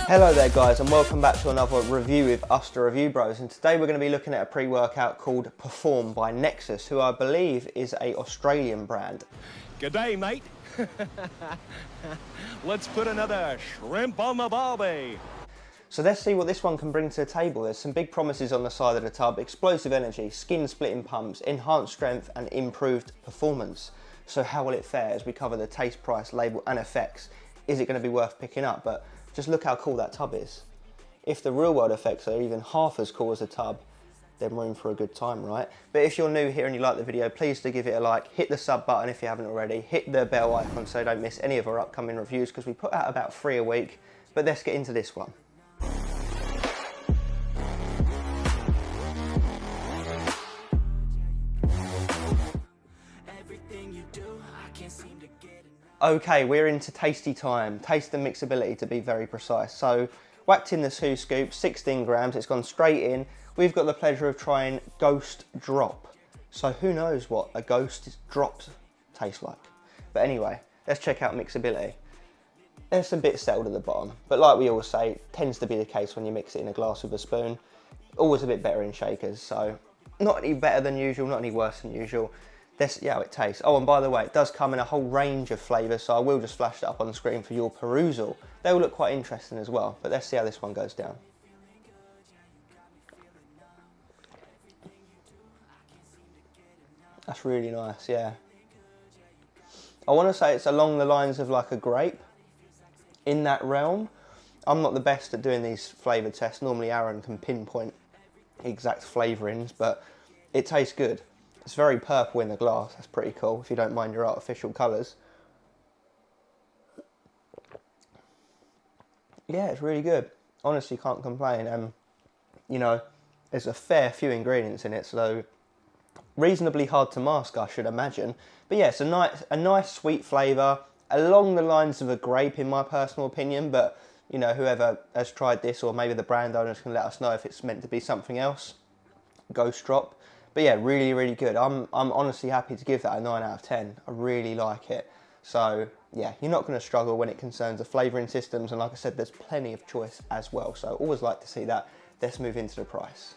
Hello there guys, and welcome back to another review with us, the Review Bros, and today we're going to be looking at a pre-workout called Perform by Nexus, who I believe is a Australian brand. G'day, mate. Let's put another shrimp on the barbie. So let's see what this one can bring to the table. There's some big promises on the side of the tub: explosive energy, skin splitting pumps, enhanced strength and improved performance. So how will it fare as we cover the taste, price, label and effects? Is it going to be worth picking up? But just look how cool that tub is. If the real world effects are even half as cool as a tub, then room for a good time, right? But if you're new here and you like the video, please do give it a like, hit the sub button if you haven't already, hit the bell icon so you don't miss any of our upcoming reviews, because we put out about 3 a week. But let's get into this one. Okay, we're into tasty time, taste and mixability to be very precise. So, whacked in the 2 scoops, 16 grams, it's gone straight in. We've got the pleasure of trying Ghost Drop. So who knows what a Ghost Drop tastes like. But anyway, let's check out mixability. There's some bits settled at the bottom, but like we always say, tends to be the case when you mix it in a glass with a spoon. Always a bit better in shakers, so not any better than usual, not any worse than usual. Let's see how it tastes. Oh, and by the way, it does come in a whole range of flavours, so I will just flash that up on the screen for your perusal. They will look quite interesting as well, but let's see how this one goes down. That's really nice, yeah. I want to say it's along the lines of like a grape, in that realm. I'm not the best at doing these flavour tests. Normally Aaron can pinpoint exact flavourings, but it tastes good. It's very purple in the glass, that's pretty cool, if you don't mind your artificial colours. Yeah, it's really good. Honestly, can't complain. You know, there's a fair few ingredients in it, so reasonably hard to mask, I should imagine. But yeah, it's a nice sweet flavour, along the lines of a grape in my personal opinion, but you know, whoever has tried this, or maybe the brand owners can let us know if it's meant to be something else. Ghost Drop. But yeah, really, really good. I'm honestly happy to give that a 9 out of 10. I really like it. So yeah, you're not going to struggle when it concerns the flavouring systems, and like I said, there's plenty of choice as well. So always like to see that. Let's move into the price.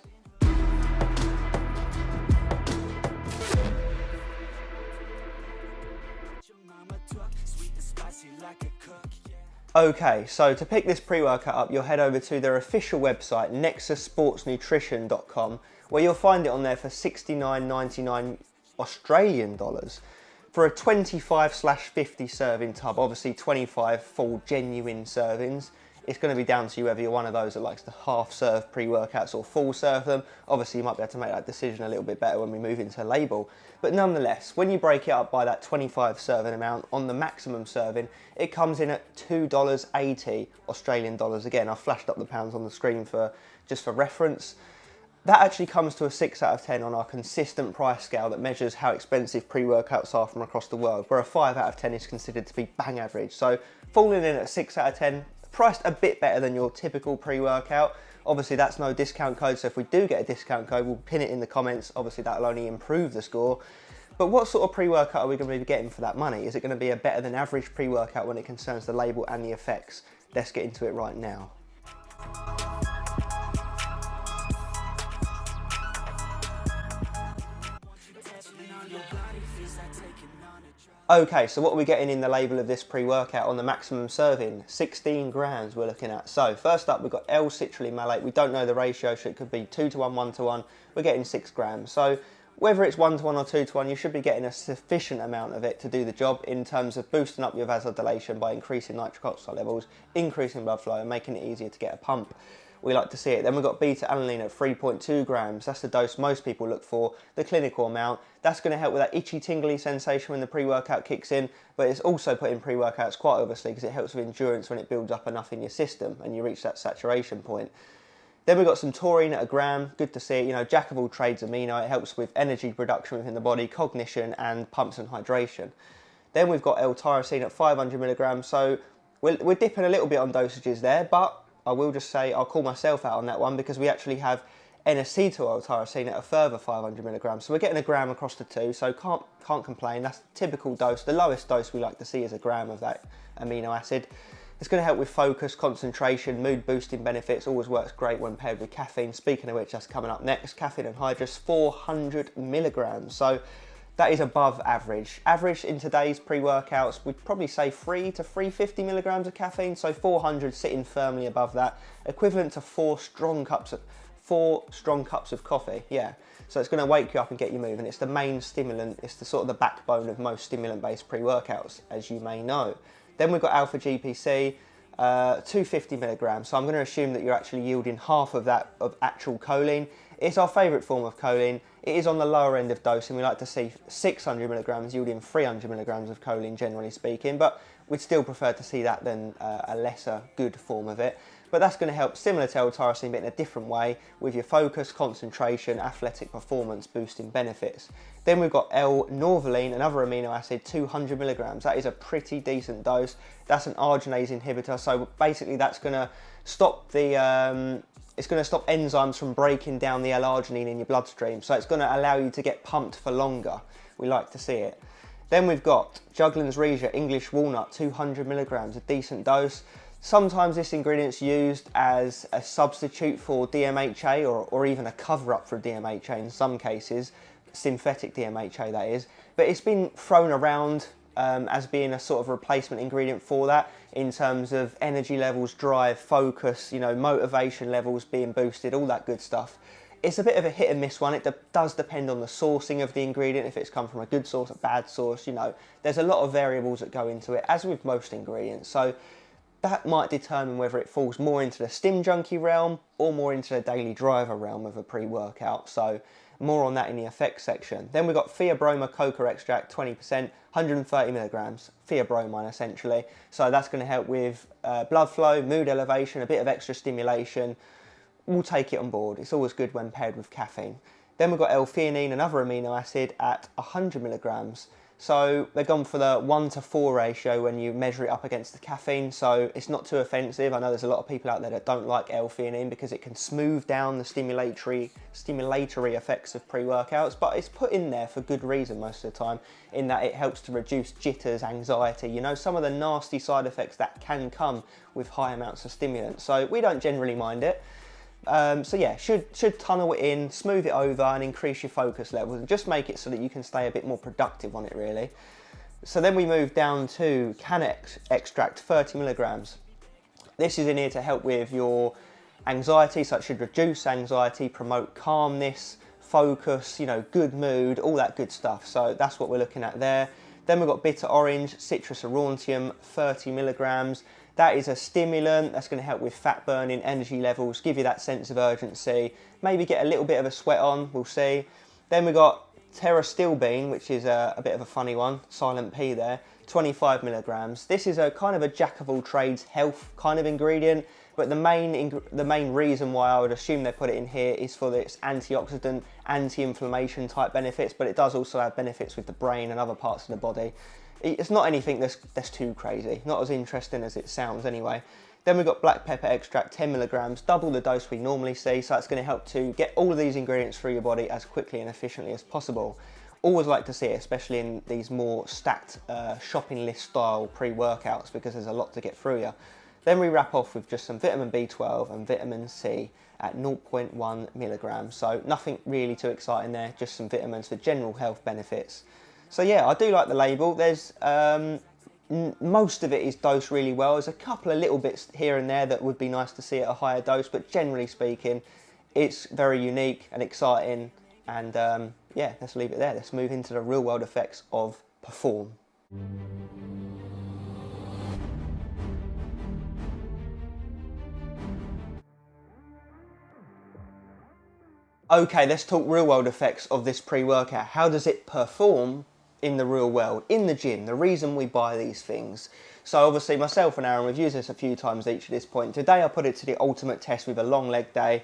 Okay, so to pick this pre-workout up, you'll head over to their official website, nexussportsnutrition.com, where you'll find it on there for $69.99 Australian dollars for a 25/50 serving tub. Obviously 25 full genuine servings. It's going to be down to you whether you're one of those that likes to half serve pre-workouts or full serve them. Obviously you might be able to make that decision a little bit better when we move into label. But nonetheless, when you break it up by that 25 serving amount on the maximum serving, it comes in at $2.80 Australian dollars. Again, I've flashed up the pounds on the screen just for reference. That actually comes to a 6 out of 10 on our consistent price scale that measures how expensive pre-workouts are from across the world, where a 5 out of 10 is considered to be bang average. So falling in at 6 out of 10, priced a bit better than your typical pre-workout. Obviously that's no discount code, so if we do get a discount code, we'll pin it in the comments. Obviously that'll only improve the score. But what sort of pre-workout are we going to be getting for that money? Is it going to be a better than average pre-workout when it concerns the label and the effects? Let's get into it right now. Okay, so what are we getting in the label of this pre-workout on the maximum serving? 16 grams we're looking at. So first up, we've got L-citrulline malate. We don't know the ratio, so it could be 2 to 1, 1 to 1. We're getting 6 grams. So whether it's 1 to 1 or 2 to 1, you should be getting a sufficient amount of it to do the job in terms of boosting up your vasodilation by increasing nitric oxide levels, increasing blood flow and making it easier to get a pump. We like to see it. Then we've got beta-alanine at 3.2 grams. That's the dose most people look for, the clinical amount. That's going to help with that itchy, tingly sensation when the pre-workout kicks in, but it's also put in pre-workouts quite obviously because it helps with endurance when it builds up enough in your system and you reach that saturation point. Then we've got some taurine at 1 gram. Good to see it. You know, jack of all trades amino. It helps with energy production within the body, cognition, and pumps and hydration. Then we've got L-tyrosine at 500 milligrams. So we're dipping a little bit on dosages there, but I will just say I'll call myself out on that one because we actually have N-acetyl-L-tyrosine at a further 500 milligrams. So we're getting 1 gram across the two, so can't complain. That's the typical dose. The lowest dose we like to see is 1 gram of that amino acid. It's going to help with focus, concentration, mood boosting benefits, always works great when paired with caffeine. Speaking of which, that's coming up next. Caffeine anhydrous, 400 milligrams. So that is above average. Average in today's pre-workouts, we'd probably say 3 to 350 milligrams of caffeine. So 400 sitting firmly above that, equivalent to 4 strong cups of coffee. Yeah. So it's going to wake you up and get you moving. It's the main stimulant. It's the sort of the backbone of most stimulant-based pre-workouts, as you may know. Then we've got alpha GPC, 250 milligrams. So I'm going to assume that you're actually yielding half of that of actual choline. It's our favourite form of choline. It is on the lower end of dosing. We like to see 600 milligrams yielding 300 milligrams of choline, generally speaking, but we'd still prefer to see that than a lesser good form of it. But that's going to help, similar to L-tyrosine, but in a different way, with your focus, concentration, athletic performance boosting benefits. Then we've got L-norvaline, another amino acid, 200 milligrams. That is a pretty decent dose. That's an arginase inhibitor, so basically that's going to stop the it's going to stop enzymes from breaking down the L-arginine in your bloodstream. So it's going to allow you to get pumped for longer. We like to see it. Then we've got Juglans Regia, English walnut, 200 milligrams, a decent dose. Sometimes this ingredient's used as a substitute for DMHA or even a cover-up for DMHA in some cases, synthetic DMHA that is. But it's been thrown around as being a sort of replacement ingredient for that in terms of energy levels, drive, focus, you know, motivation levels being boosted, all that good stuff. It's a bit of a hit and miss one. It does depend on the sourcing of the ingredient, if it's come from a good source, a bad source, you know. There's a lot of variables that go into it, as with most ingredients. So that might determine whether it falls more into the stim junkie realm or more into the daily driver realm of a pre-workout. So more on that in the effects section. Then we've got theobroma coca extract, 20%, 130 milligrams, theobromine essentially. So that's going to help with blood flow, mood elevation, a bit of extra stimulation. We'll take it on board. It's always good when paired with caffeine. Then we've got L-theanine, another amino acid, at 100 milligrams. So they've gone for the 1:4 ratio when you measure it up against the caffeine, so it's not too offensive. I know there's a lot of people out there that don't like L-theanine because it can smooth down the stimulatory effects of pre-workouts, but it's put in there for good reason most of the time, in that it helps to reduce jitters, anxiety, you know, some of the nasty side effects that can come with high amounts of stimulants. So we don't generally mind it. So yeah, should tunnel it in, smooth it over and increase your focus levels and just make it so that you can stay a bit more productive on it really. So then we move down to Canex extract, 30 milligrams. This is in here to help with your anxiety, so it should reduce anxiety, promote calmness, focus, you know, good mood, all that good stuff. So that's what we're looking at there. Then we've got bitter orange, citrus aurantium, 30 milligrams. That is a stimulant that's going to help with fat burning, energy levels, give you that sense of urgency, maybe get a little bit of a sweat on, we'll see. Then we've got pterostilbene, which is a bit of a funny one, silent P there, 25 milligrams. This is a kind of a jack of all trades health kind of ingredient, but the main reason why I would assume they put it in here is for its antioxidant, anti-inflammation type benefits, but it does also have benefits with the brain and other parts of the body. It's not anything that's too crazy, not as interesting as it sounds anyway. Then we've got black pepper extract, 10 milligrams, double the dose we normally see, so that's going to help to get all of these ingredients through your body as quickly and efficiently as possible. Always like to see it, especially in these more stacked shopping list style pre-workouts, because there's a lot to get through you. Then we wrap off with just some vitamin B12 and vitamin C at 0.1 milligrams, so nothing really too exciting there, just some vitamins for general health benefits. So yeah, I do like the label. There's most of it is dosed really well. There's a couple of little bits here and there that would be nice to see at a higher dose, but generally speaking, it's very unique and exciting. And yeah, let's leave it there. Let's move into the real world effects of Perform. Okay, let's talk real world effects of this pre-workout. How does it perform in the real world, in the gym, the reason we buy these things? So obviously myself and Aaron, we've used this a few times each at this point. Today I put it to the ultimate test with a long leg day.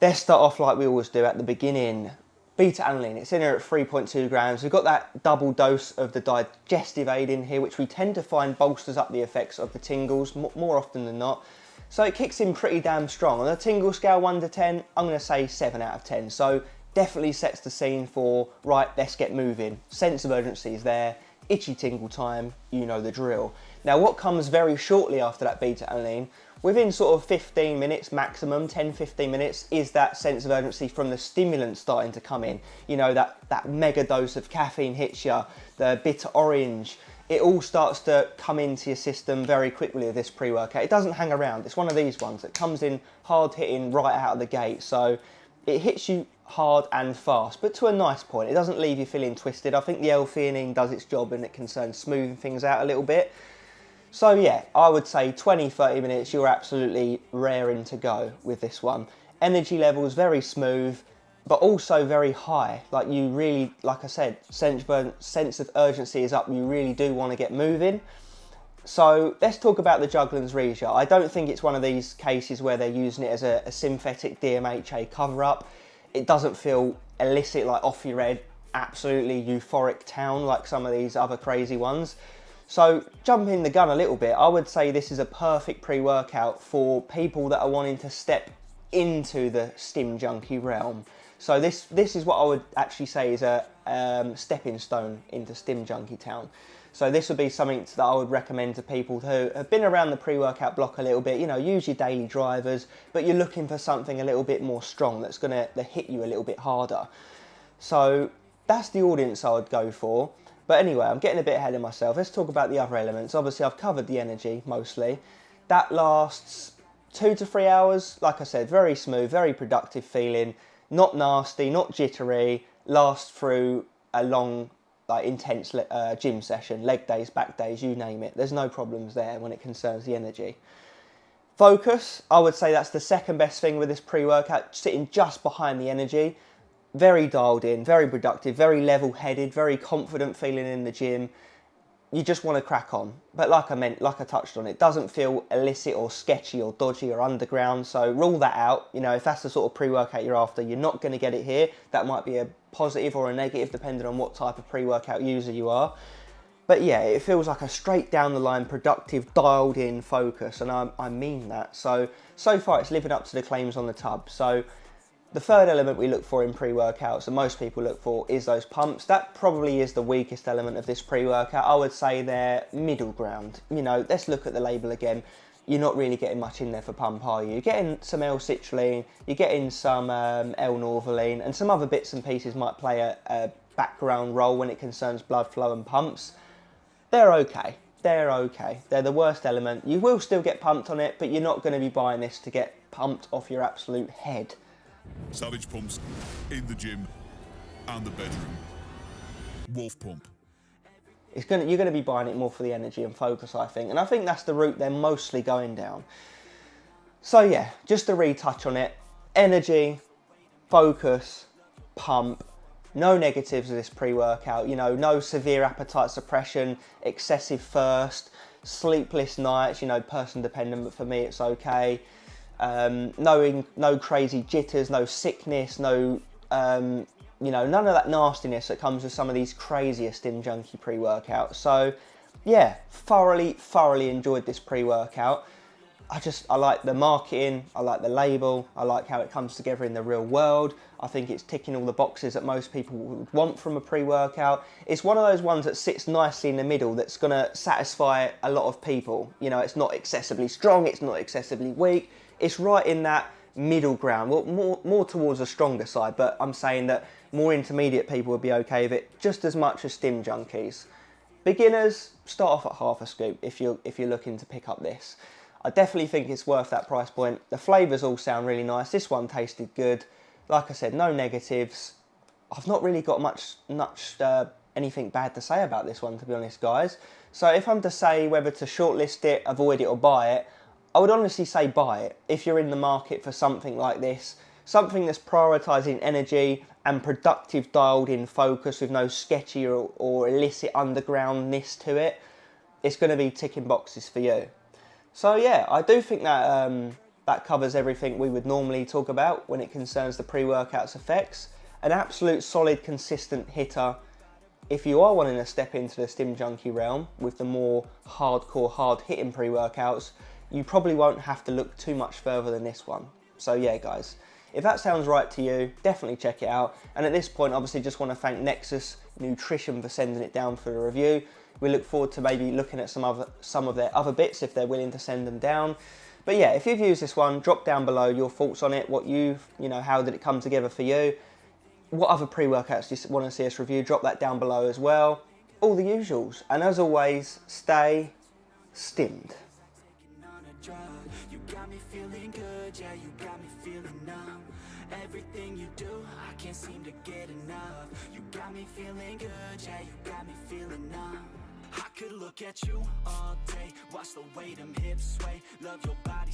Let's start off like we always do at the beginning. Beta-alanine, it's in here at 3.2 grams. We've got that double dose of the digestive aid in here, which we tend to find bolsters up the effects of the tingles more often than not. So it kicks in pretty damn strong. On a tingle scale 1 to 10, I'm going to say 7 out of 10. So definitely sets the scene for, right, let's get moving. Sense of urgency is there. itchy tingle time, you know the drill. Now what comes very shortly after that beta-alanine, within sort of 15 minutes maximum, 10-15 minutes, is that sense of urgency from the stimulant starting to come in. You know, that mega dose of caffeine hits you, the bitter orange, it all starts to come into your system very quickly with this pre-workout. It doesn't hang around. It's one of these ones that comes in hard hitting right out of the gate. So it hits you hard and fast, but to a nice point. It doesn't leave you feeling twisted. I think the L-theanine does its job and it concerns smoothing things out a little bit. So yeah, I would say 20-30 minutes, you're absolutely raring to go with this one. Energy levels very smooth, but also very high. Like you really, like I said, sense of urgency is up. You really do want to get moving. So let's talk about the Juglans Regia. I don't think it's one of these cases where they're using it as a synthetic DMHA cover-up. It doesn't feel illicit, like off your head, absolutely euphoric town like some of these other crazy ones. So jumping the gun a little bit, I would say this is a perfect pre-workout for people that are wanting to step into the stim junkie realm. So this is what I would actually say is a stepping stone into stim junkie town. So this would be something that I would recommend to people who have been around the pre-workout block a little bit, you know, use your daily drivers, but you're looking for something a little bit more strong that's going to hit you a little bit harder. So that's the audience I would go for. But anyway, I'm getting a bit ahead of myself. Let's talk about the other elements. Obviously, I've covered the energy mostly. That lasts 2 to 3 hours. Like I said, very smooth, very productive feeling. Not nasty, not jittery. Lasts through a long, like intense gym session, leg days, back days, you name it. There's no problems there when it concerns the energy. Focus, I would say that's the second best thing with this pre-workout, sitting just behind the energy. Very dialed in, very productive, very level-headed, very confident feeling in the gym. You just want to crack on. But like I touched on, it doesn't feel illicit or sketchy or dodgy or underground. So rule that out. You know, if that's the sort of pre-workout you're after, you're not going to get it here. That might be a positive or a negative depending on what type of pre-workout user you are. But yeah, it feels like a straight down the line, productive, dialed in focus. And I mean that. So far it's living up to the claims on the tub. So the third element we look for in pre-workouts, and most people look for, is those pumps. That probably is the weakest element of this pre-workout. I would say they're middle ground. You know, let's look at the label again. You're not really getting much in there for pump, are you? You're getting some L-citrulline, you're getting some L-norvaline, and some other bits and pieces might play a background role when it concerns blood flow and pumps. They're okay. They're okay. They're the worst element. You will still get pumped on it, but you're not going to be buying this to get pumped off your absolute head. Savage pumps in the gym and the bedroom. Wolf pump. You're going to be buying it more for the energy and focus, I think. And I think that's the route they're mostly going down. So yeah, just to retouch on it. Energy, focus, pump. No negatives of this pre-workout. You know, no severe appetite suppression, excessive thirst, sleepless nights. You know, person dependent, but for me it's okay. No crazy jitters, no sickness, no, you know, none of that nastiness that comes with some of these crazier stim junkie pre-workouts. So yeah, thoroughly enjoyed this pre-workout. I like the marketing, I like the label, I like how it comes together in the real world. I think it's ticking all the boxes that most people would want from a pre-workout. It's one of those ones that sits nicely in the middle that's going to satisfy a lot of people. You know, it's not excessively strong, it's not excessively weak. It's right in that middle ground, well, more towards the stronger side, but I'm saying that more intermediate people would be okay with it just as much as stim junkies. Beginners, start off at half a scoop if you're looking to pick up this. I definitely think it's worth that price point. The flavours all sound really nice. This one tasted good. Like I said, no negatives. I've not really got much anything bad to say about this one, to be honest, guys. So if I'm to say whether to shortlist it, avoid it or buy it, I would honestly say buy it if you're in the market for something like this. Something that's prioritising energy and productive dialed in focus with no sketchy or illicit undergroundness to it. It's going to be ticking boxes for you. So yeah, I do think that that covers everything we would normally talk about when it concerns the pre-workout's effects. An absolute solid, consistent hitter. If you are wanting to step into the stim junkie realm with the more hardcore, hard-hitting pre-workouts, you probably won't have to look too much further than this one. So yeah, guys, if that sounds right to you, definitely check it out. And at this point, obviously, just want to thank Nexus Nutrition for sending it down for the review. We look forward to maybe looking at some of their other bits if they're willing to send them down. But yeah, if you've used this one, drop down below your thoughts on it, how did it come together for you? What other pre-workouts do you want to see us review? Drop that down below as well. All the usuals. And as always, stay stimmed. You got me feeling good, yeah, you got me feeling numb. Everything you do, I can't seem to get enough. You got me feeling good, yeah, you got me feeling numb. I could look at you all day, watch the way them hips sway, love your body.